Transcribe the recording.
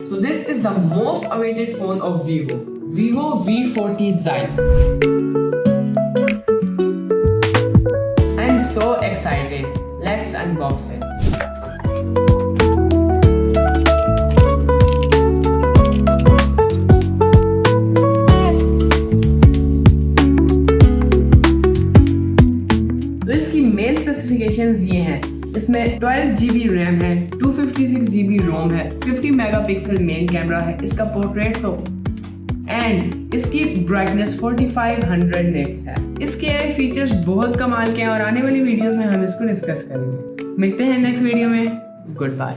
So this is the most awaited phone of Vivo V40-ZEISS. I'm so excited. Let's unbox it. तो इसकी main specifications ये हैं। इसमें 12 GB RAM है, 256 GB रोम है, 50 मेगापिक्सल मेन कैमरा है, इसका पोर्ट्रेट तो एंड इसकी ब्राइटनेस 4500 निट्स है। इसके AI फीचर्स बहुत कमाल के हैं और आने वाली वीडियोस में हम इसको डिस्कस करेंगे। मिलते हैं नेक्स्ट वीडियो में। Good bye.